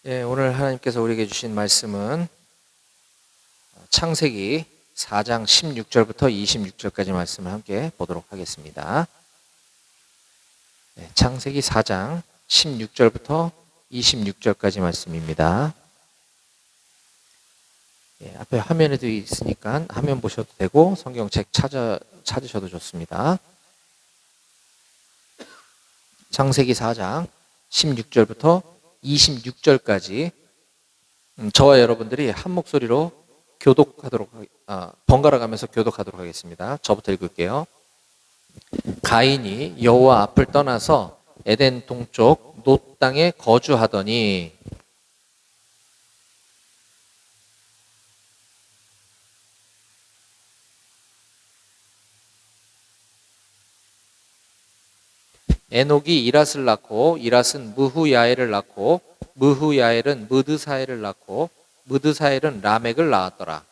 예, 오늘 하나님께서 우리에게 주신 말씀은 창세기 4장 16절부터 26절까지 말씀을 함께 보도록 하겠습니다. 예, 창세기 4장 16절부터 26절까지 말씀입니다. 예, 앞에 화면에도 있으니까 화면 보셔도 되고 성경책 찾으셔도 좋습니다. 창세기 4장 16절부터 26절까지 저와 여러분들이 한 목소리로 번갈아 가면서 교독하도록 하겠습니다. 저부터 읽을게요. 가인이 여호와 앞을 떠나서 에덴 동쪽 놋 땅에 거주하더니 에녹이 이랏을 낳고 이랏은 무후야엘을 낳고 무후야엘은 무드사엘을 낳고 무드사엘은 라멕을 낳았더라.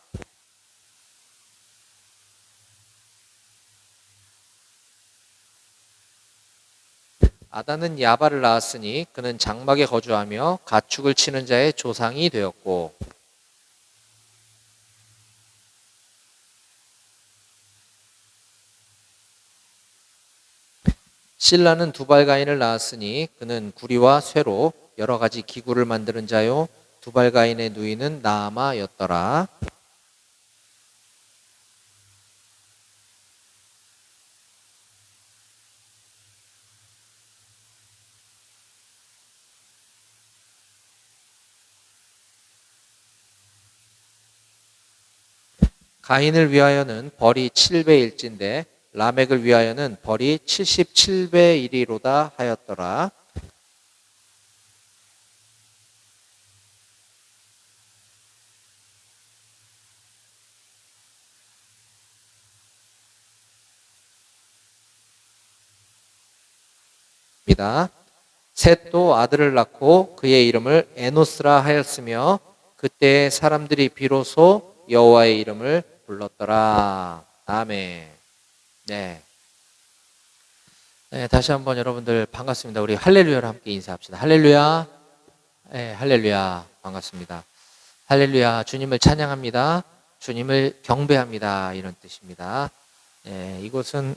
아다는 야발을 낳았으니 그는 장막에 거주하며 가축을 치는 자의 조상이 되었고 실라는 두발가인을 낳았으니 그는 구리와 쇠로 여러 가지 기구를 만드는 자요 두발가인의 누이는 나아마였더라. 가인을 위하여는 벌이 7배일진데 라멕을 위하여는 벌이 77배이리로다 하였더라. 셋도 아들을 낳고 그의 이름을 에노스라 하였으며 그때 사람들이 비로소 여호와의 이름을 불렀더라. 아멘. 네. 네, 다시 한번 여러분들 반갑습니다. 우리 할렐루야로 함께 인사합시다. 할렐루야. 네, 할렐루야. 반갑습니다. 할렐루야. 주님을 찬양합니다. 주님을 경배합니다. 이런 뜻입니다. 네, 이곳은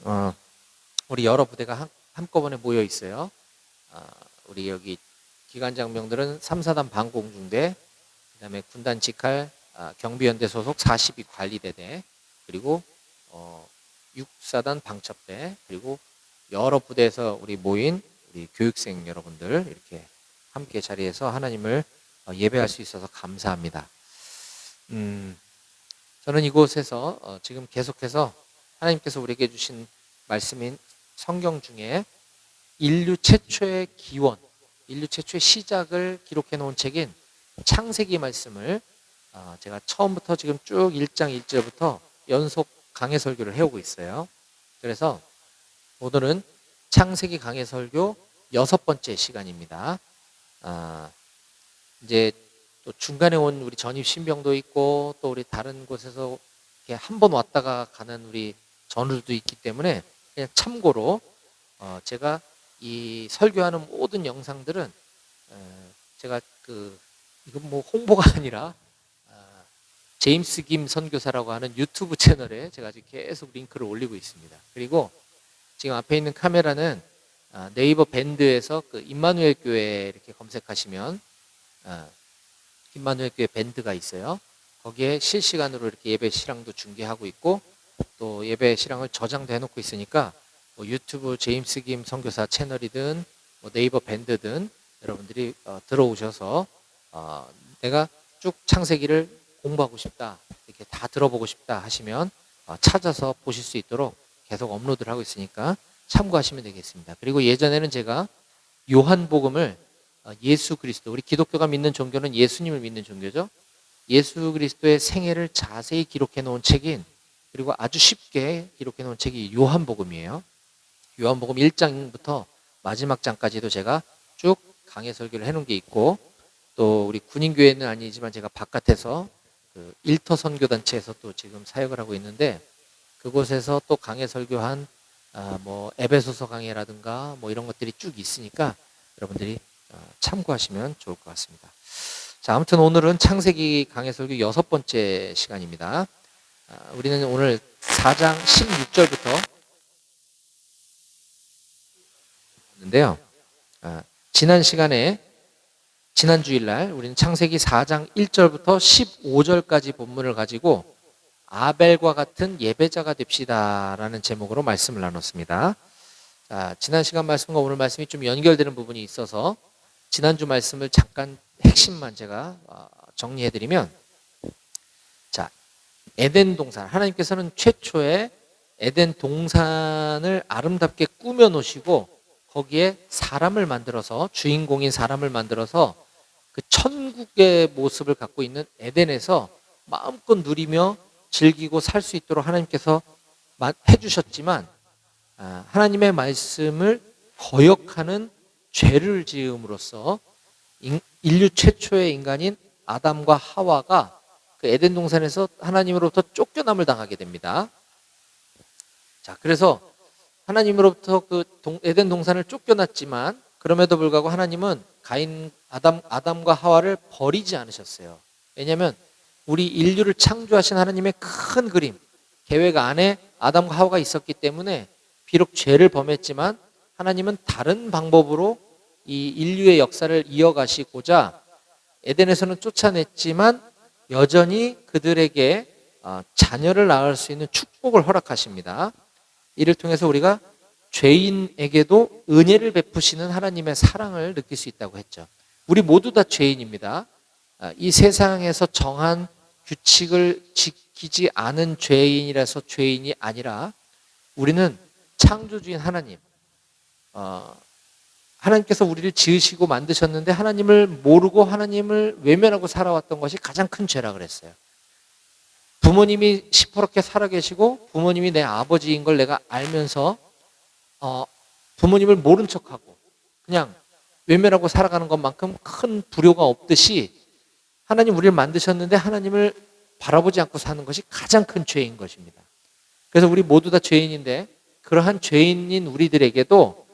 우리 여러 부대가 한꺼번에 모여 있어요. 우리 여기 기관장병들은 3, 4단 방공중대, 그 다음에 군단 직할 경비연대 소속 42 관리대대, 그리고 6사단 방첩대, 그리고 여러 부대에서 우리 모인 우리 교육생 여러분들 이렇게 함께 자리에서 하나님을 예배할 수 있어서 감사합니다. 저는 이곳에서 지금 계속해서 하나님께서 우리에게 주신 말씀인 성경 중에 인류 최초의 기원, 인류 최초의 시작을 기록해 놓은 책인 창세기 말씀을 제가 처음부터 지금 쭉 1장 1절부터 연속 강해 설교를 해오고 있어요. 그래서 오늘은 창세기 강해 설교 6번째 시간입니다. 이제 또 중간에 온 우리 전입 신병도 있고 또 우리 다른 곳에서 한 번 왔다가 가는 우리 전우들도 있기 때문에 그냥 참고로 제가 이 설교하는 모든 영상들은 제가 이건 뭐 홍보가 아니라 제임스 김 선교사라고 하는 유튜브 채널에 제가 지금 계속 링크를 올리고 있습니다. 그리고 지금 앞에 있는 카메라는 네이버 밴드에서 임마누엘 교회 이렇게 검색하시면 임마누엘 교회 밴드가 있어요. 거기에 실시간으로 이렇게 예배 실황도 중계하고 있고 또 예배 실황을 저장도 해놓고 있으니까 뭐 유튜브 제임스 김 선교사 채널이든 뭐 네이버 밴드든 여러분들이 들어오셔서 내가 쭉 창세기를 공부하고 싶다, 이렇게 다 들어보고 싶다 하시면 찾아서 보실 수 있도록 계속 업로드를 하고 있으니까 참고하시면 되겠습니다. 그리고 예전에는 제가 요한복음을 예수 그리스도, 우리 기독교가 믿는 종교는 예수님을 믿는 종교죠. 예수 그리스도의 생애를 자세히 기록해 놓은 책인, 그리고 아주 쉽게 기록해 놓은 책이 요한복음이에요. 요한복음 1장부터 마지막 장까지도 제가 쭉 강해 설교를 해놓은 게 있고, 또 우리 군인교회는 아니지만 제가 바깥에서 일터 선교단체에서 또 지금 사역을 하고 있는데 그곳에서 또 강해 설교한 뭐 에베소서 강해라든가 뭐 이런 것들이 쭉 있으니까 여러분들이 참고하시면 좋을 것 같습니다. 자, 아무튼 오늘은 창세기 강해 설교 6번째 시간입니다. 우리는 오늘 4장 16절부터 했는데요. 지난 시간에 지난 주일날 우리는 창세기 4장 1절부터 15절까지 본문을 가지고 아벨과 같은 예배자가 됩시다라는 제목으로 말씀을 나눴습니다. 자, 지난 시간 말씀과 오늘 말씀이 좀 연결되는 부분이 있어서 지난주 말씀을 잠깐 핵심만 제가 정리해드리면, 자, 에덴 동산, 하나님께서는 최초에 에덴 동산을 아름답게 꾸며 놓으시고 거기에 사람을 만들어서, 주인공인 사람을 만들어서 그 천국의 모습을 갖고 있는 에덴에서 마음껏 누리며 즐기고 살 수 있도록 하나님께서 해주셨지만, 하나님의 말씀을 거역하는 죄를 지음으로써 인류 최초의 인간인 아담과 하와가 그 에덴 동산에서 하나님으로부터 쫓겨남을 당하게 됩니다. 자, 그래서 하나님으로부터 그 에덴 동산을 쫓겨났지만 그럼에도 불구하고 하나님은 아담과 하와를 버리지 않으셨어요. 왜냐하면 우리 인류를 창조하신 하나님의 큰 그림, 계획 안에 아담과 하와가 있었기 때문에 비록 죄를 범했지만 하나님은 다른 방법으로 이 인류의 역사를 이어가시고자 에덴에서는 쫓아냈지만 여전히 그들에게 자녀를 낳을 수 있는 축복을 허락하십니다. 이를 통해서 우리가 죄인에게도 은혜를 베푸시는 하나님의 사랑을 느낄 수 있다고 했죠. 우리 모두 다 죄인입니다. 이 세상에서 정한 규칙을 지키지 않은 죄인이라서 죄인이 아니라 우리는 창조주인 하나님, 하나님께서 우리를 지으시고 만드셨는데 하나님을 모르고 하나님을 외면하고 살아왔던 것이 가장 큰 죄라 그랬어요. 부모님이 시퍼렇게 살아계시고 부모님이 내 아버지인 걸 내가 알면서 부모님을 모른 척하고 그냥 외면하고 살아가는 것만큼 큰 불효가 없듯이 하나님 우리를 만드셨는데 하나님을 바라보지 않고 사는 것이 가장 큰 죄인 것입니다. 그래서 우리 모두 다 죄인인데 그러한 죄인인 우리들에게도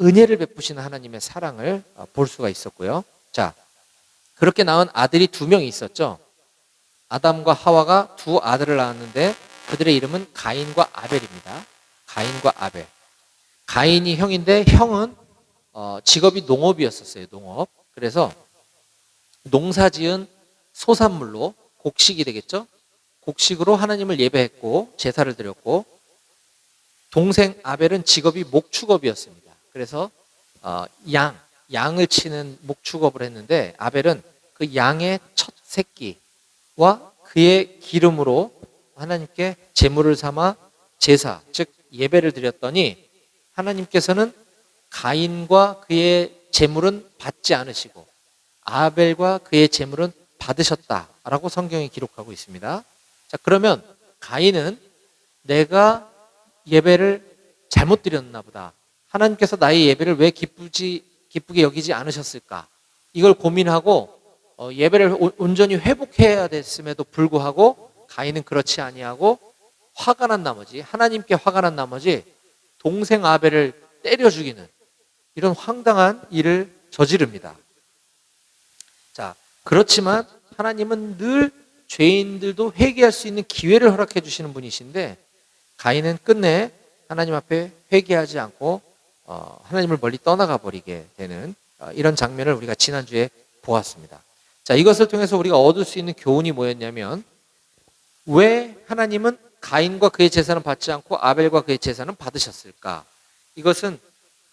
은혜를 베푸시는 하나님의 사랑을 볼 수가 있었고요. 자, 그렇게 낳은 아들이 2명이 있었죠. 아담과 하와가 2 아들을 낳았는데 그들의 이름은 가인과 아벨입니다. 가인과 아벨. 가인이 형인데 형은 직업이 농업이었었어요. 농업. 그래서 농사지은 소산물로 곡식이 되겠죠. 곡식으로 하나님을 예배했고 제사를 드렸고, 동생 아벨은 직업이 목축업이었습니다. 그래서 양을 치는 목축업을 했는데 아벨은 그 양의 첫 새끼와 그의 기름으로 하나님께 제물을 삼아 제사, 즉 예배를 드렸더니 하나님께서는 가인과 그의 제물은 받지 않으시고 아벨과 그의 제물은 받으셨다라고 성경이 기록하고 있습니다. 자, 그러면 가인은 내가 예배를 잘못 드렸나 보다, 하나님께서 나의 예배를 왜 기쁘게 여기지 않으셨을까, 이걸 고민하고 예배를 온전히 회복해야 됐음에도 불구하고 가인은 그렇지 아니하고 화가 난 나머지, 하나님께 화가 난 나머지 동생 아벨을 때려 죽이는 이런 황당한 일을 저지릅니다. 자, 그렇지만 하나님은 늘 죄인들도 회개할 수 있는 기회를 허락해 주시는 분이신데 가인은 끝내 하나님 앞에 회개하지 않고 하나님을 멀리 떠나가 버리게 되는 이런 장면을 우리가 지난주에 보았습니다. 자, 이것을 통해서 우리가 얻을 수 있는 교훈이 뭐였냐면, 왜 하나님은 가인과 그의 제사는 받지 않고 아벨과 그의 제사는 받으셨을까? 이것은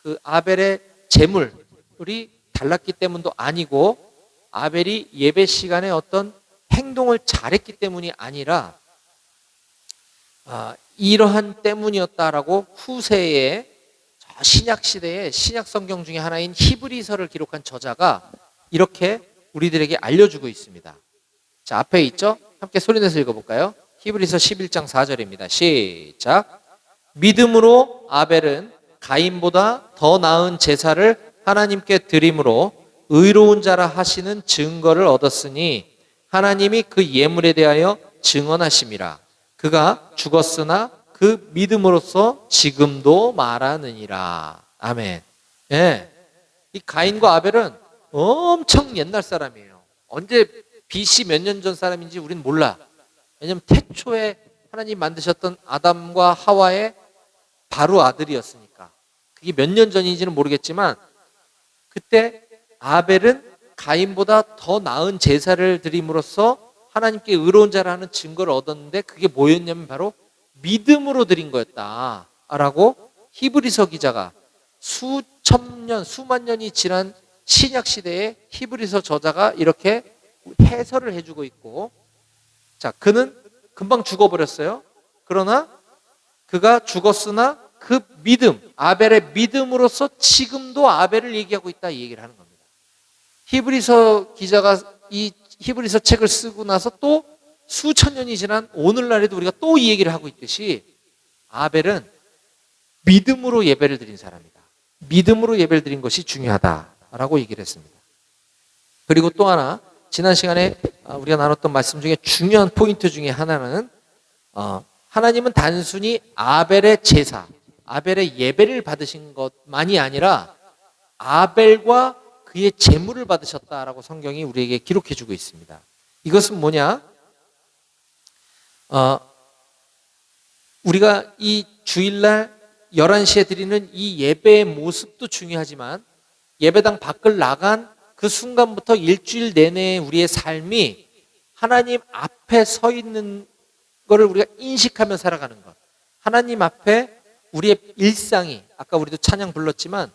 그 아벨의 제물이 달랐기 때문도 아니고 아벨이 예배 시간에 어떤 행동을 잘했기 때문이 아니라 이러한 때문이었다라고 후세에 신약 시대의 신약 성경 중에 하나인 히브리서를 기록한 저자가 이렇게 우리들에게 알려주고 있습니다. 자, 앞에 있죠? 함께 소리내서 읽어볼까요? 히브리서 11장 4절입니다. 시작. 믿음으로 아벨은 가인보다 더 나은 제사를 하나님께 드림으로 의로운 자라 하시는 증거를 얻었으니 하나님이 그 예물에 대하여 증언하심이라. 그가 죽었으나 그 믿음으로써 지금도 말하느니라. 아멘. 예. 이 가인과 아벨은 엄청 옛날 사람이에요. 언제 BC 몇 년 전 사람인지 우리는 몰라. 왜냐하면 태초에 하나님 만드셨던 아담과 하와의 바로 아들이었으니까. 그게 몇 년 전인지는 모르겠지만 그때 아벨은 가인보다 더 나은 제사를 드림으로써 하나님께 의로운 자를 하는 증거를 얻었는데 그게 뭐였냐면 바로 믿음으로 드린 거였다라고 히브리서 기자가 수천 년, 수만 년이 지난 신약 시대에 히브리서 저자가 이렇게 해설을 해주고 있고, 자, 그는 금방 죽어버렸어요. 그러나 그가 죽었으나 그 믿음, 아벨의 믿음으로써 지금도 아벨을 얘기하고 있다, 이 얘기를 하는 겁니다. 히브리서 기자가 이 히브리서 책을 쓰고 나서 또 수천 년이 지난 오늘날에도 우리가 또 이 얘기를 하고 있듯이 아벨은 믿음으로 예배를 드린 사람이다. 믿음으로 예배를 드린 것이 중요하다라고 얘기를 했습니다. 그리고 또 하나, 지난 시간에 우리가 나눴던 말씀 중에 중요한 포인트 중에 하나는 하나님은 단순히 아벨의 제사, 아벨의 예배를 받으신 것만이 아니라 아벨과 그의 제물을 받으셨다라고 성경이 우리에게 기록해주고 있습니다. 이것은 뭐냐? 우리가 이 주일날 11시에 드리는 이 예배의 모습도 중요하지만 예배당 밖을 나간 그 순간부터 일주일 내내 우리의 삶이 하나님 앞에 서 있는 것을 우리가 인식하며 살아가는 것. 하나님 앞에 우리의 일상이, 아까 우리도 찬양 불렀지만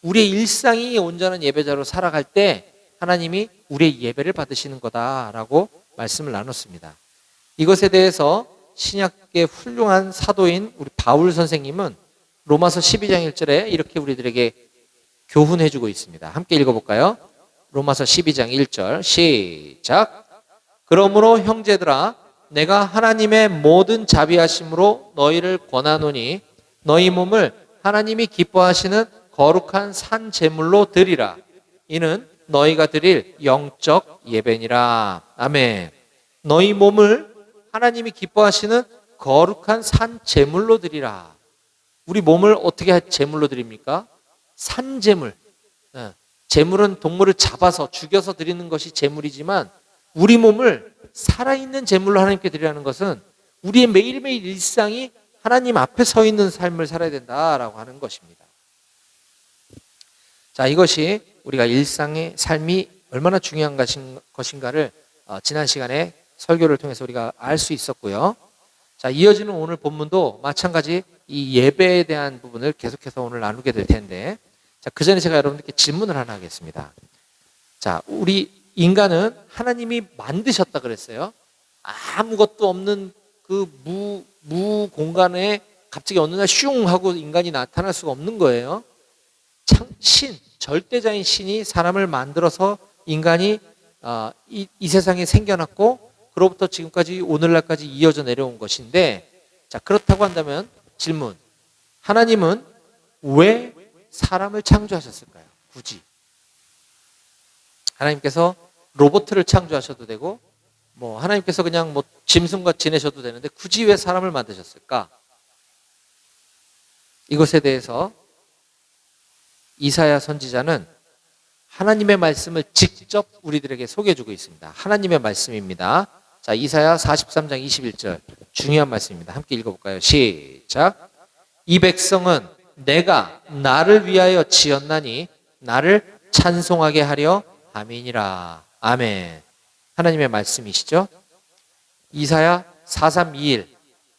우리의 일상이 온전한 예배자로 살아갈 때 하나님이 우리의 예배를 받으시는 거다라고 말씀을 나눴습니다. 이것에 대해서 신약의 훌륭한 사도인 우리 바울 선생님은 로마서 12장 1절에 이렇게 우리들에게 교훈해주고 있습니다. 함께 읽어볼까요? 로마서 12장 1절 시작. 그러므로 형제들아, 내가 하나님의 모든 자비하심으로 너희를 권하노니 너희 몸을 하나님이 기뻐하시는 거룩한 산 제물로 드리라. 이는 너희가 드릴 영적 예배니라. 아멘. 너희 몸을 하나님이 기뻐하시는 거룩한 산 제물로 드리라. 우리 몸을 어떻게 제물로 드립니까? 산 제물. 제물은 동물을 잡아서 죽여서 드리는 것이 제물이지만 우리 몸을 살아있는 제물로 하나님께 드리라는 것은 우리의 매일매일 일상이 하나님 앞에 서 있는 삶을 살아야 된다라고 하는 것입니다. 자, 이것이 우리가 일상의 삶이 얼마나 중요한 것인가를 지난 시간에 설교를 통해서 우리가 알 수 있었고요. 자, 이어지는 오늘 본문도 마찬가지 이 예배에 대한 부분을 계속해서 오늘 나누게 될 텐데, 자, 그 전에 제가 여러분들께 질문을 하나 하겠습니다. 자, 우리 인간은 하나님이 만드셨다 그랬어요. 아무것도 없는 그 무 공간에 갑자기 어느 날 슝 하고 인간이 나타날 수가 없는 거예요. 절대자인 신이 사람을 만들어서 인간이 이 세상에 생겨났고 그로부터 지금까지 오늘날까지 이어져 내려온 것인데, 자, 그렇다고 한다면 질문, 하나님은 왜 사람을 창조하셨을까요? 굳이 하나님께서 로봇을 창조하셔도 되고 하나님께서 그냥 짐승과 지내셔도 되는데 굳이 왜 사람을 만드셨을까? 이것에 대해서 이사야 선지자는 하나님의 말씀을 직접 우리들에게 소개해주고 있습니다. 하나님의 말씀입니다. 자, 이사야 43장 21절 중요한 말씀입니다. 함께 읽어볼까요? 시작. 이 백성은 내가 나를 위하여 지었나니 나를 찬송하게 하려 함이니라. 아멘. 하나님의 말씀이시죠? 이사야 4321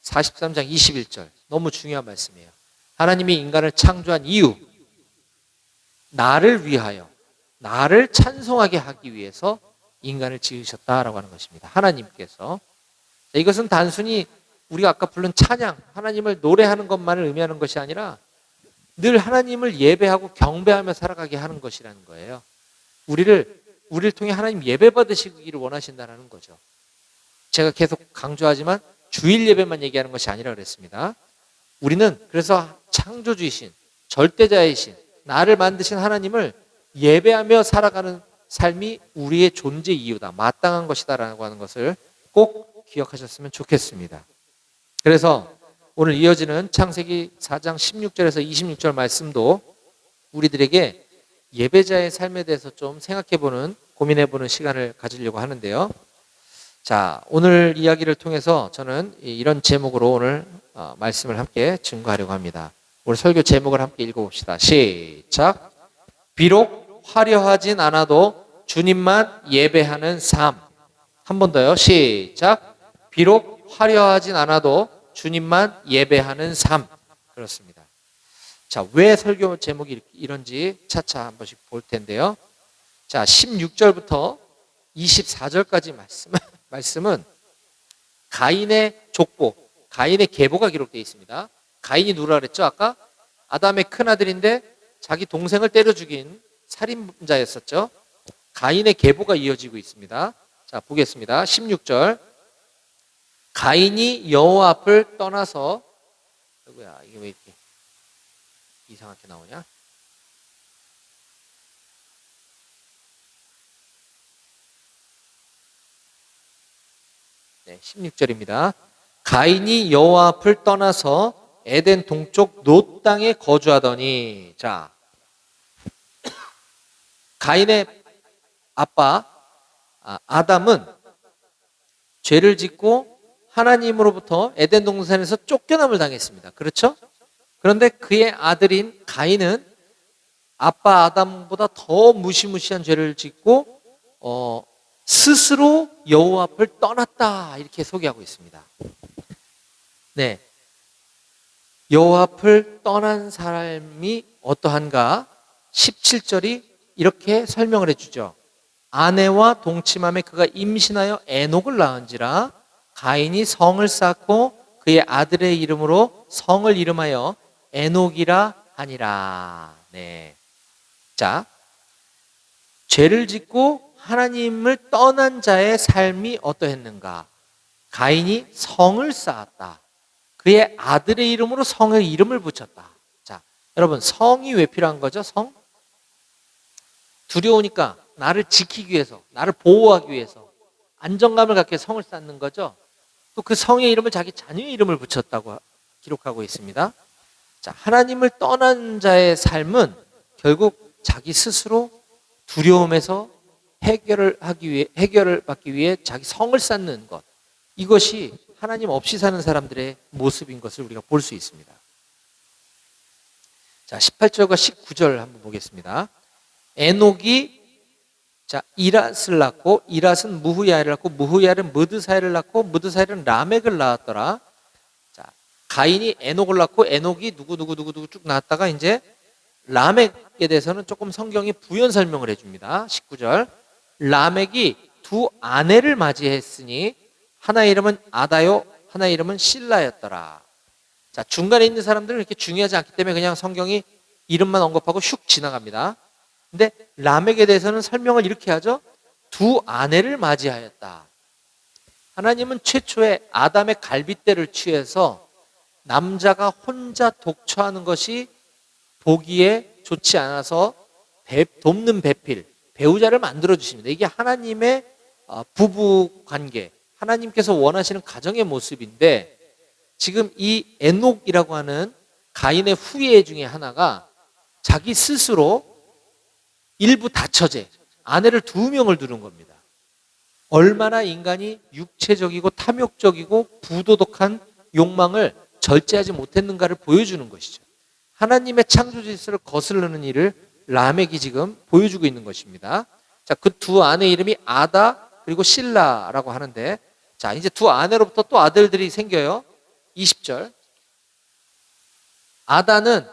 43장 21절 너무 중요한 말씀이에요. 하나님이 인간을 창조한 이유, 나를 위하여, 나를 찬송하게 하기 위해서 인간을 지으셨다라고 하는 것입니다. 하나님께서. 이것은 단순히 우리가 아까 부른 찬양, 하나님을 노래하는 것만을 의미하는 것이 아니라 늘 하나님을 예배하고 경배하며 살아가게 하는 것이라는 거예요. 우리를 통해 하나님 예배 받으시기를 원하신다는 거죠. 제가 계속 강조하지만 주일 예배만 얘기하는 것이 아니라 그랬습니다. 우리는 그래서 창조주이신, 절대자이신, 나를 만드신 하나님을 예배하며 살아가는 삶이 우리의 존재 이유다, 마땅한 것이다라고 하는 것을 꼭 기억하셨으면 좋겠습니다. 그래서 오늘 이어지는 창세기 4장 16절에서 26절 말씀도 우리들에게 예배자의 삶에 대해서 좀 생각해보는, 고민해보는 시간을 가지려고 하는데요. 자, 오늘 이야기를 통해서 저는 이런 제목으로 오늘 말씀을 함께 증거하려고 합니다. 오늘 설교 제목을 함께 읽어봅시다. 시작. 비록 화려하진 않아도 주님만 예배하는 삶. 한 번 더요. 시작. 비록 화려하진 않아도 주님만 예배하는 삶. 그렇습니다. 자, 왜 설교 제목이 이런지 차차 한 번씩 볼 텐데요. 자, 16절부터 24절까지 말씀은 가인의 족보, 가인의 계보가 기록되어 있습니다. 가인이 누구라 그랬죠? 아까 아담의 큰아들인데 자기 동생을 때려 죽인 살인자였었죠. 가인의 계보가 이어지고 있습니다. 자, 보겠습니다. 16절. 가인이 여호와 앞을 떠나서, 누구야 이게 왜 이렇게 이상하게 나오냐? 네, 16절입니다. 가인이 여호와 앞을 떠나서 에덴 동쪽 놋 땅에 거주하더니, 자, 가인의 아빠 아담은 죄를 짓고 하나님으로부터 에덴 동산에서 쫓겨남을 당했습니다. 그렇죠? 그런데 그의 아들인 가인은 아빠 아담보다 더 무시무시한 죄를 짓고 스스로 여호와 앞을 떠났다, 이렇게 소개하고 있습니다. 네, 여호와 앞을 떠난 사람이 어떠한가? 17절이 이렇게 설명을 해주죠. 아내와 동침함에 그가 임신하여 에녹을 낳은지라 가인이 성을 쌓고 그의 아들의 이름으로 성을 이름하여 에녹이라 하니라. 네. 자, 죄를 짓고 하나님을 떠난 자의 삶이 어떠했는가? 가인이 성을 쌓았다. 그의 아들의 이름으로 성의 이름을 붙였다. 자, 여러분, 성이 왜 필요한 거죠? 성? 두려우니까 나를 지키기 위해서, 나를 보호하기 위해서 안정감을 갖게 성을 쌓는 거죠. 또 그 성의 이름을 자기 자녀의 이름을 붙였다고 기록하고 있습니다. 자, 하나님을 떠난 자의 삶은 결국 자기 스스로 두려움에서 해결을 받기 위해 자기 성을 쌓는 것, 이것이 하나님 없이 사는 사람들의 모습인 것을 우리가 볼 수 있습니다. 자, 18절과 19절 한번 보겠습니다. 에녹이 이랏을 낳고, 이랏은 무후야를 낳고, 무후야는 무드사엘을 낳고, 무드사엘은 라멕을 낳았더라. 자, 가인이 에녹을 낳고, 에녹이 누구 쭉 낳았다가 이제 라멕에 대해서는 조금 성경이 부연 설명을 해줍니다. 19절. 라멕이 두 아내를 맞이했으니 하나의 이름은 아다요, 하나의 이름은 실라였더라. 자, 중간에 있는 사람들은 이렇게 중요하지 않기 때문에 그냥 성경이 이름만 언급하고 슉 지나갑니다. 근데 라멕에 대해서는 설명을 이렇게 하죠. 두 아내를 맞이하였다. 하나님은 최초에 아담의 갈빗대를 취해서 남자가 혼자 독처하는 것이 보기에 좋지 않아서 돕는 배필, 배우자를 만들어 주십니다. 이게 하나님의 부부 관계, 하나님께서 원하시는 가정의 모습인데, 지금 이 에녹이라고 하는 가인의 후예 중에 하나가 자기 스스로 일부 다처제, 아내를 2명을 두는 겁니다. 얼마나 인간이 육체적이고 탐욕적이고 부도덕한 욕망을 절제하지 못했는가를 보여주는 것이죠. 하나님의 창조 질서를 거스르는 일을 라멕이 지금 보여주고 있는 것입니다. 자, 그 두 아내 이름이 아다 그리고 실라라고 하는데, 자, 이제 두 아내로부터 또 아들들이 생겨요. 20절. 아다는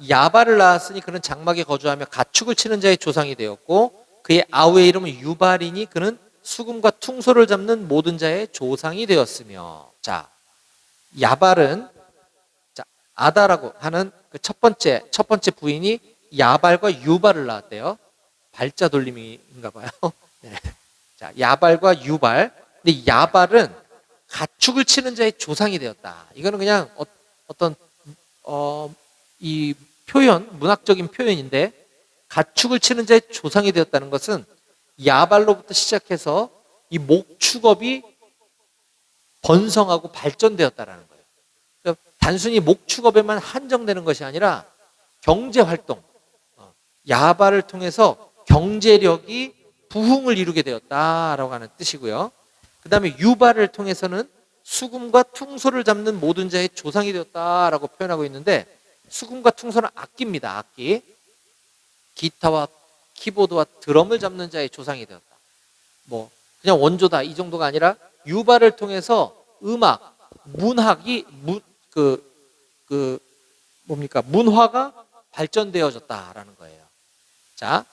야발을 낳았으니 그는 장막에 거주하며 가축을 치는 자의 조상이 되었고, 그의 아우의 이름은 유발이니 그는 수금과 퉁소를 잡는 모든 자의 조상이 되었으며. 자, 야발은, 자, 아다라고 하는 그 첫 번째 부인이 야발과 유발을 낳았대요. 발자 돌림인가 봐요. 네. 자, 야발과 유발. 근데 야발은 가축을 치는 자의 조상이 되었다. 이거는 그냥 어떤 이 표현, 문학적인 표현인데, 가축을 치는 자의 조상이 되었다는 것은 야발로부터 시작해서 이 목축업이 번성하고 발전되었다라는 거예요. 그러니까 단순히 목축업에만 한정되는 것이 아니라 경제활동, 야발을 통해서 경제력이 부흥을 이루게 되었다라고 하는 뜻이고요. 그 다음에 유발을 통해서는 수금과 퉁소를 잡는 모든 자의 조상이 되었다라고 표현하고 있는데, 수금과 퉁소는 악기입니다. 악기. 기타와 키보드와 드럼을 잡는 자의 조상이 되었다. 뭐 그냥 원조다 이 정도가 아니라 유발을 통해서 음악, 문학이 문화가 발전되어졌다라는 거예요. 자,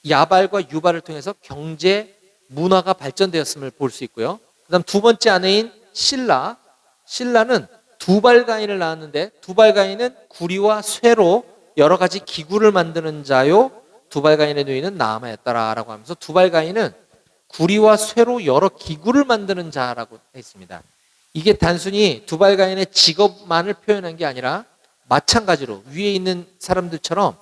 야발과 유발을 통해서 경제, 문화가 발전되었음을 볼 수 있고요. 그다음 두 번째 아내인 실라. 실라는 두발가인을 낳았는데, 두발가인은 구리와 쇠로 여러 가지 기구를 만드는 자요, 두발가인의 누이는 나아마였다라고 하면서 두발가인은 구리와 쇠로 여러 기구를 만드는 자라고 했습니다. 이게 단순히 두발가인의 직업만을 표현한 게 아니라 마찬가지로 위에 있는 사람들처럼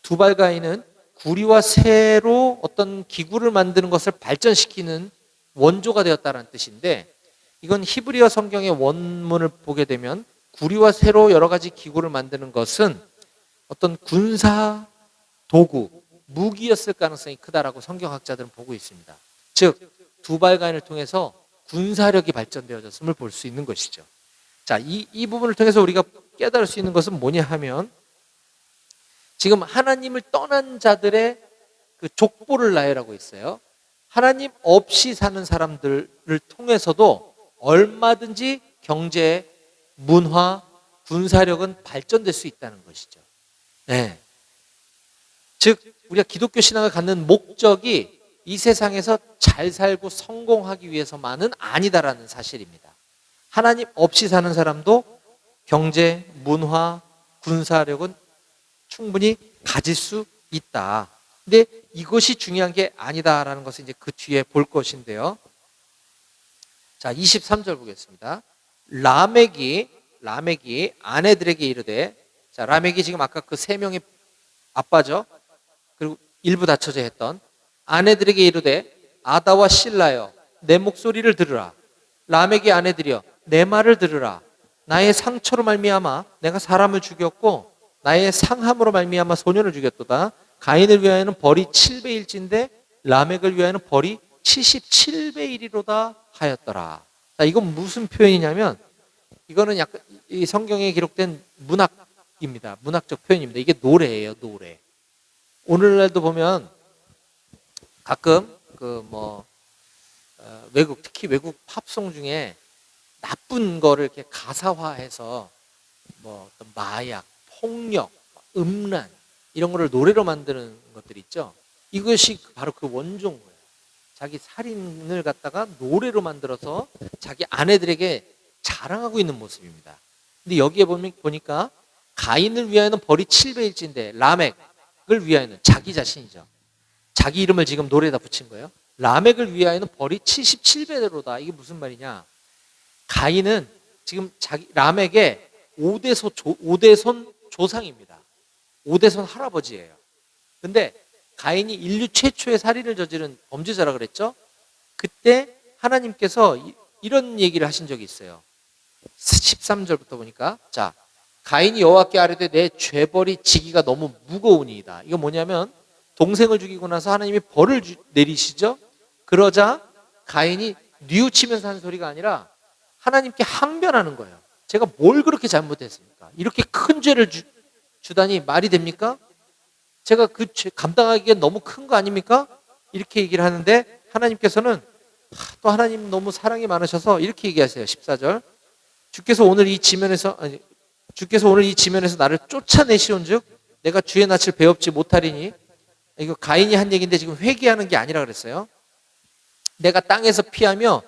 두발가인은 구리와 쇠로 어떤 기구를 만드는 것을 발전시키는 원조가 되었다는 뜻인데, 이건 히브리어 성경의 원문을 보게 되면 구리와 쇠로 여러 가지 기구를 만드는 것은 어떤 군사 도구, 무기였을 가능성이 크다라고 성경학자들은 보고 있습니다. 즉, 두발가인을 통해서 군사력이 발전되어졌음을 볼 수 있는 것이죠. 자, 이 부분을 통해서 우리가 깨달을 수 있는 것은 뭐냐 하면, 지금 하나님을 떠난 자들의 그 족보를 나열하고 있어요. 하나님 없이 사는 사람들을 통해서도 얼마든지 경제, 문화, 군사력은 발전될 수 있다는 것이죠. 네. 즉, 우리가 기독교 신앙을 갖는 목적이 이 세상에서 잘 살고 성공하기 위해서만은 아니다라는 사실입니다. 하나님 없이 사는 사람도 경제, 문화, 군사력은 충분히 가질 수 있다. 근데 이것이 중요한 게 아니다라는 것을 이제 그 뒤에 볼 것인데요. 자, 23절 보겠습니다. 라멕이 아내들에게 이르되, 자, 라멕이 지금 아까 그 세 명의 아빠죠. 그리고 일부 다처제 했던 아내들에게 이르되, 아다와 실라여 내 목소리를 들으라. 라멕의 아내들이여 내 말을 들으라. 나의 상처로 말미암아 내가 사람을 죽였고 나의 상함으로 말미암아 소년을 죽였도다. 가인을 위하여는 벌이 7배일진데 라멕을 위하여는 벌이 77배이리로다 하였더라. 자, 이건 무슨 표현이냐면, 이거는 약간 이 성경에 기록된 문학입니다. 문학적 표현입니다. 이게 노래예요, 노래. 오늘날도 보면 가끔 외국, 특히 외국 팝송 중에 나쁜 거를 이렇게 가사화해서 뭐 어떤 마약, 폭력, 음란 이런 거를 노래로 만드는 것들 있죠. 이것이 바로 그 원조인 거예요. 자기 살인을 갖다가 노래로 만들어서 자기 아내들에게 자랑하고 있는 모습입니다. 근데 여기에 보니까 가인을 위하여는 벌이 7배일진데 라멕을 위하여는 자기 자신이죠. 자기 이름을 지금 노래에다 붙인 거예요. 라멕을 위하여는 벌이 77배대로다. 이게 무슨 말이냐? 가인은 지금 라멕의 5대손 조상입니다. 5대손 할아버지예요. 근데 가인이 인류 최초의 살인을 저지른 범죄자라 그랬죠? 그때 하나님께서 이런 얘기를 하신 적이 있어요. 13절부터 보니까, 자, 가인이 여호와께 아뢰되 내 죄벌이 지기가 너무 무거우니이다. 이거 뭐냐면, 동생을 죽이고 나서 하나님이 벌을 내리시죠? 그러자 가인이 뉘우치면서 하는 소리가 아니라 하나님께 항변하는 거예요. 제가 뭘 그렇게 잘못했습니까? 이렇게 큰 죄를 주다니 말이 됩니까? 제가 그 죄 감당하기엔 너무 큰 거 아닙니까? 이렇게 얘기를 하는데, 하나님께서는 또 하나님 너무 사랑이 많으셔서 이렇게 얘기하세요. 14절. 주께서 오늘 이 지면에서 나를 쫓아내시온즉 내가 주의 낯을 배웁지 못하리니. 이거 가인이 한 얘기인데 지금 회개하는 게 아니라 그랬어요. 내가 땅에서 피하며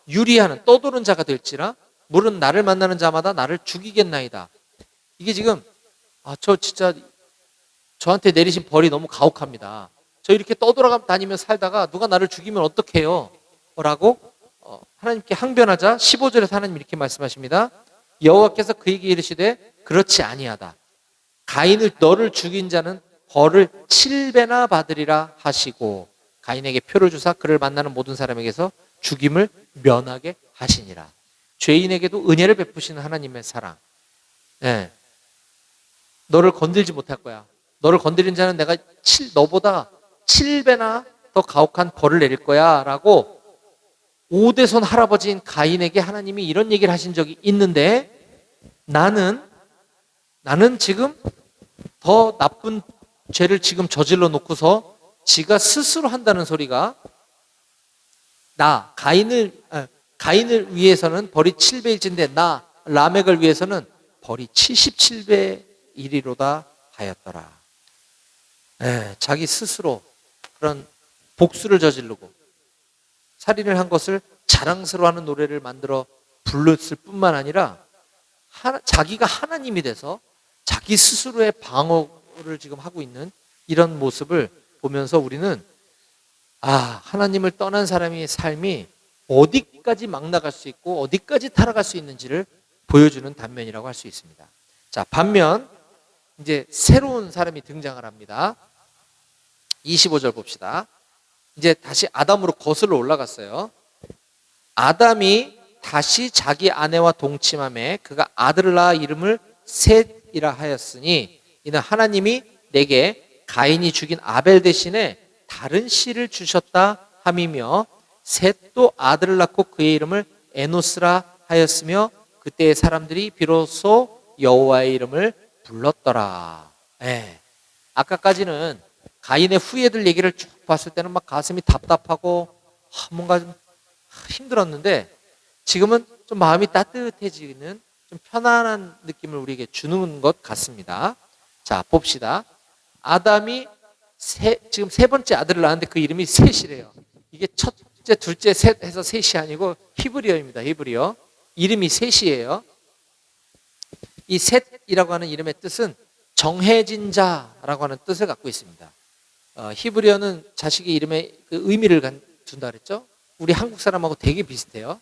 유리하는 떠도는 자가 될지라 물은 나를 만나는 자마다 나를 죽이겠나이다. 이게 지금 저 진짜 저한테 내리신 벌이 너무 가혹합니다. 저 이렇게 떠돌아다니며 살다가 누가 나를 죽이면 어떡해요? 라고 하나님께 항변하자 15절에서 하나님 이렇게 말씀하십니다. 여호와께서 그에게 이르시되 그렇지 아니하다. 가인을 너를 죽인 자는 벌을 7배나 받으리라 하시고 가인에게 표를 주사 그를 만나는 모든 사람에게서 죽임을 면하게 하시니라. 죄인에게도 은혜를 베푸시는 하나님의 사랑. 네. 너를 건들지 못할 거야. 너를 건드린 자는 내가 너보다 7배나 더 가혹한 벌을 내릴 거야 라고 오대손 할아버지인 가인에게 하나님이 이런 얘기를 하신 적이 있는데, 나는 지금 더 나쁜 죄를 지금 저질러 놓고서 지가 스스로 한다는 소리가, 가인을 위해서는 벌이 7배일진데 나 라멕을 위해서는 벌이 77배 이리로다 하였더라. 자기 스스로 그런 복수를 저지르고 살인을 한 것을 자랑스러워하는 노래를 만들어 불렀을 뿐만 아니라 자기가 하나님이 돼서 자기 스스로의 방어를 지금 하고 있는 이런 모습을 보면서 우리는 하나님을 떠난 사람의 삶이 어디까지 막 나갈 수 있고 어디까지 타락할 수 있는지를 보여주는 단면이라고 할 수 있습니다. 자, 반면 이제 새로운 사람이 등장을 합니다. 25절 봅시다. 이제 다시 아담으로 거슬러 올라갔어요. 아담이 다시 자기 아내와 동침함에 그가 아들을 낳아 이름을 셋이라 하였으니 이는 하나님이 내게 가인이 죽인 아벨 대신에 다른 씨를 주셨다 함이며, 셋도 아들을 낳고 그의 이름을 에노스라 하였으며 그때의 사람들이 비로소 여호와의 이름을 불렀더라. 아까까지는 가인의 후예들 얘기를 쭉 봤을 때는 막 가슴이 답답하고 뭔가 좀 힘들었는데, 지금은 좀 마음이 따뜻해지는 좀 편안한 느낌을 우리에게 주는 것 같습니다. 자, 봅시다. 아담이 지금 세 번째 아들을 낳았는데 그 이름이 셋이래요. 이게 첫째, 둘째, 셋 해서 셋이 아니고 히브리어입니다. 히브리어. 이름이 셋이에요. 이 셋이라고 하는 이름의 뜻은 정해진 자라고 하는 뜻을 갖고 있습니다. 히브리어는 자식의 이름에 그 의미를 둔다 그랬죠. 우리 한국 사람하고 되게 비슷해요.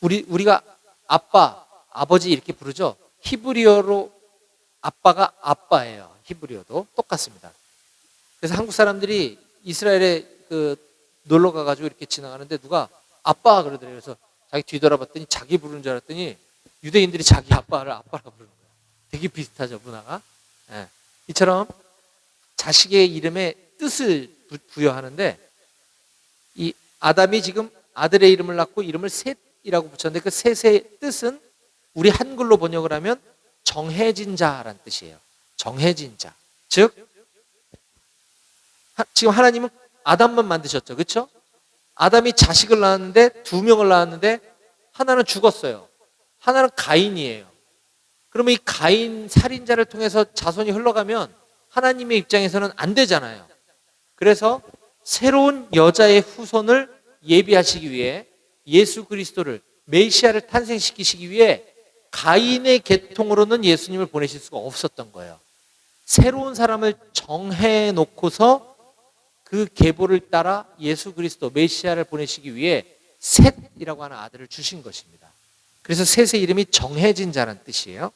우리가 아빠, 아버지 이렇게 부르죠. 히브리어로 아빠가 아빠예요. 히브리어도 똑같습니다. 그래서 한국 사람들이 이스라엘에 놀러 가가지고 이렇게 지나가는데 누가 아빠 그러더래요. 그래서 자기 뒤돌아봤더니 자기 부르는 줄 알았더니 유대인들이 자기 아빠를 아빠라고 부르는 거예요. 되게 비슷하죠, 문화가. 이처럼 자식의 이름에 뜻을 부여하는데, 이 아담이 지금 아들의 이름을 낳고 이름을 셋이라고 붙였는데 그 셋의 뜻은 우리 한글로 번역을 하면 정해진 자란 뜻이에요. 정해진 자. 즉 지금 하나님은 아담만 만드셨죠. 그렇죠? 아담이 자식을 낳았는데 2명을 낳았는데 하나는 죽었어요. 하나는 가인이에요. 그러면 이 가인 살인자를 통해서 자손이 흘러가면 하나님의 입장에서는 안 되잖아요. 그래서 새로운 여자의 후손을 예비하시기 위해 예수 그리스도를, 메시아를 탄생시키시기 위해 가인의 계통으로는 예수님을 보내실 수가 없었던 거예요. 새로운 사람을 정해놓고서 그 계보를 따라 예수 그리스도, 메시아를 보내시기 위해 셋이라고 하는 아들을 주신 것입니다. 그래서 셋의 이름이 정해진 자라는 뜻이에요.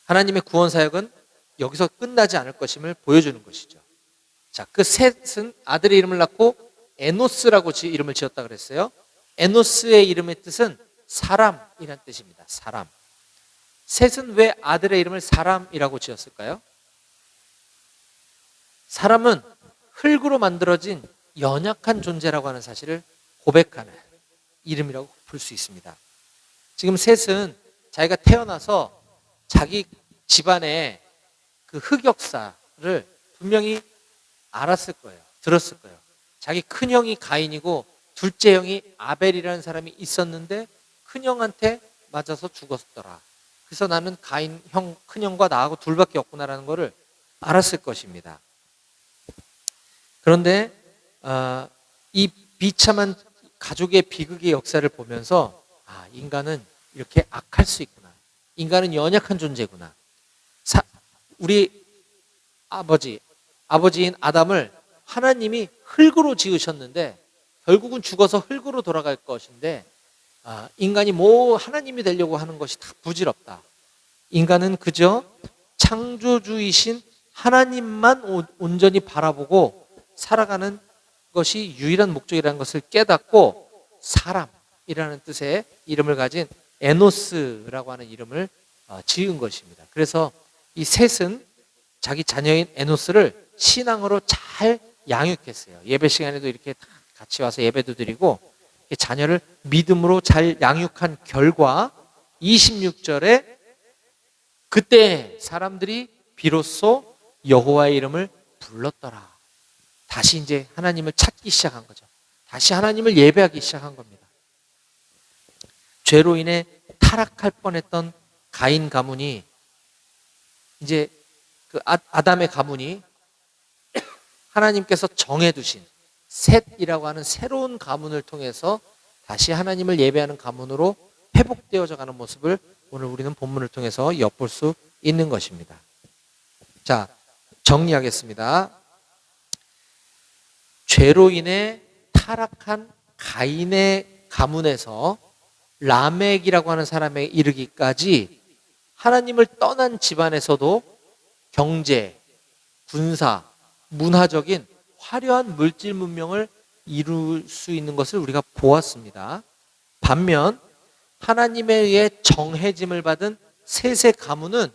하나님의 구원 사역은 여기서 끝나지 않을 것임을 보여주는 것이죠. 자, 그 셋은 아들의 이름을 낳고 에노스라고 이름을 지었다 그랬어요. 에노스의 이름의 뜻은 사람이란 뜻입니다. 사람. 셋은 왜 아들의 이름을 사람이라고 지었을까요? 사람은 흙으로 만들어진 연약한 존재라고 하는 사실을 고백하는 이름이라고 볼 수 있습니다. 지금 셋은 자기가 태어나서 자기 집안의 그 흑역사를 분명히 알았을 거예요. 들었을 거예요. 자기 큰형이 가인이고 둘째 형이 아벨이라는 사람이 있었는데 큰형한테 맞아서 죽었더라. 그래서 나는 가인 큰형과 나하고 둘밖에 없구나라는 것을 알았을 것입니다. 그런데 이 비참한 가족의 비극의 역사를 보면서 인간은 이렇게 악할 수 있구나. 인간은 연약한 존재구나. 우리 아버지인 아담을 하나님이 흙으로 지으셨는데 결국은 죽어서 흙으로 돌아갈 것인데 인간이 하나님이 되려고 하는 것이 다 부질없다. 인간은 그저 창조주이신 하나님만 온전히 바라보고 살아가는 것이 유일한 목적이라는 것을 깨닫고 사람이라는 뜻의 이름을 가진 에노스라고 하는 이름을 지은 것입니다. 그래서 이 셋은 자기 자녀인 에노스를 신앙으로 잘 양육했어요. 예배 시간에도 이렇게 같이 와서 예배도 드리고 자녀를 믿음으로 잘 양육한 결과 26절에 그때 사람들이 비로소 여호와의 이름을 불렀더라. 다시 이제 하나님을 찾기 시작한 거죠. 다시 하나님을 예배하기 시작한 겁니다. 죄로 인해 타락할 뻔했던 가인 가문이 이제 그 아담의 가문이 하나님께서 정해두신 셋이라고 하는 새로운 가문을 통해서 다시 하나님을 예배하는 가문으로 회복되어져 가는 모습을 오늘 우리는 본문을 통해서 엿볼 수 있는 것입니다. 자, 정리하겠습니다. 죄로 인해 타락한 가인의 가문에서 라멕이라고 하는 사람에 이르기까지 하나님을 떠난 집안에서도 경제, 군사, 문화적인 화려한 물질 문명을 이룰 수 있는 것을 우리가 보았습니다. 반면 하나님에 의해 정해짐을 받은 셋의 가문은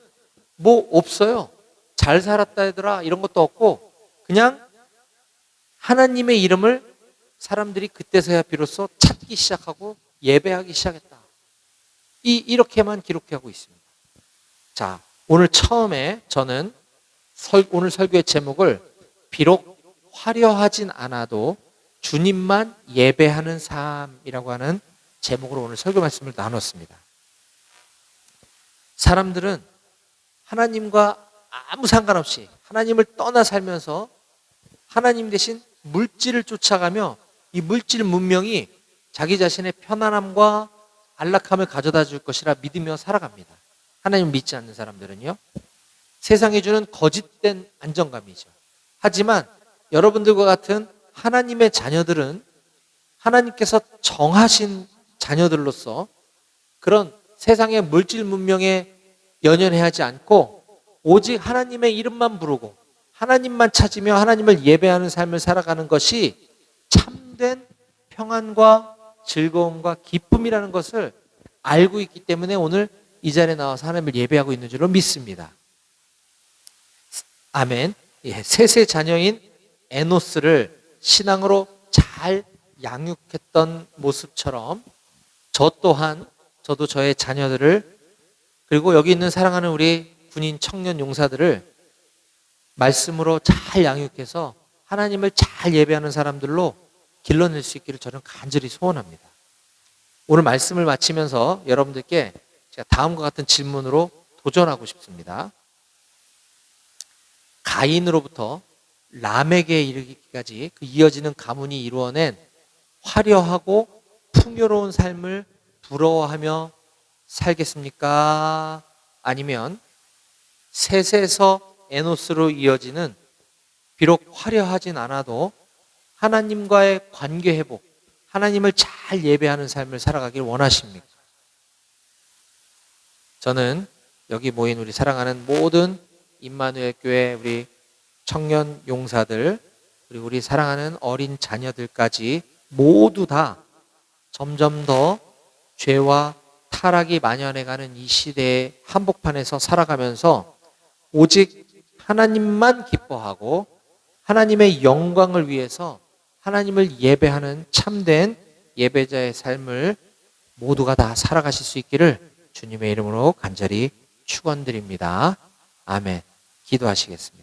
뭐 없어요. 잘 살았다 얘들아 이런 것도 없고 그냥 하나님의 이름을 사람들이 그때서야 비로소 찾기 시작하고 예배하기 시작했다. 이렇게만 기록하고 있습니다. 자, 오늘 처음에 저는 오늘 설교의 제목을 비록 화려하진 않아도 주님만 예배하는 삶이라고 하는 제목으로 오늘 설교 말씀을 나눴습니다. 사람들은 하나님과 아무 상관없이 하나님을 떠나 살면서 하나님 대신 물질을 쫓아가며 이 물질 문명이 자기 자신의 편안함과 안락함을 가져다 줄 것이라 믿으며 살아갑니다. 하나님을 믿지 않는 사람들은요. 세상이 주는 거짓된 안정감이죠. 하지만 여러분들과 같은 하나님의 자녀들은 하나님께서 정하신 자녀들로서 그런 세상의 물질 문명에 연연해하지 않고 오직 하나님의 이름만 부르고 하나님만 찾으며 하나님을 예배하는 삶을 살아가는 것이 참된 평안과 즐거움과 기쁨이라는 것을 알고 있기 때문에 오늘 이 자리에 나와서 하나님을 예배하고 있는 줄로 믿습니다. 아멘. 예, 셋의 자녀인 에노스를 신앙으로 잘 양육했던 모습처럼 저 또한 저도 저의 자녀들을 그리고 여기 있는 사랑하는 우리 군인 청년 용사들을 말씀으로 잘 양육해서 하나님을 잘 예배하는 사람들로 길러낼 수 있기를 저는 간절히 소원합니다. 오늘 말씀을 마치면서 여러분들께 제가 다음과 같은 질문으로 도전하고 싶습니다. 가인으로부터 라멕에 이르기까지 그 이어지는 가문이 이루어낸 화려하고 풍요로운 삶을 부러워하며 살겠습니까? 아니면 셋에서 에노스로 이어지는 비록 화려하진 않아도 하나님과의 관계 회복, 하나님을 잘 예배하는 삶을 살아가길 원하십니까? 저는 여기 모인 우리 사랑하는 모든 임마누엘 교회 우리 청년 용사들 그리고 우리 사랑하는 어린 자녀들까지 모두 다 점점 더 죄와 타락이 만연해가는 이 시대의 한복판에서 살아가면서 오직 하나님만 기뻐하고 하나님의 영광을 위해서 하나님을 예배하는 참된 예배자의 삶을 모두가 다 살아가실 수 있기를 주님의 이름으로 간절히 축원드립니다. 아멘. 기도하시겠습니다.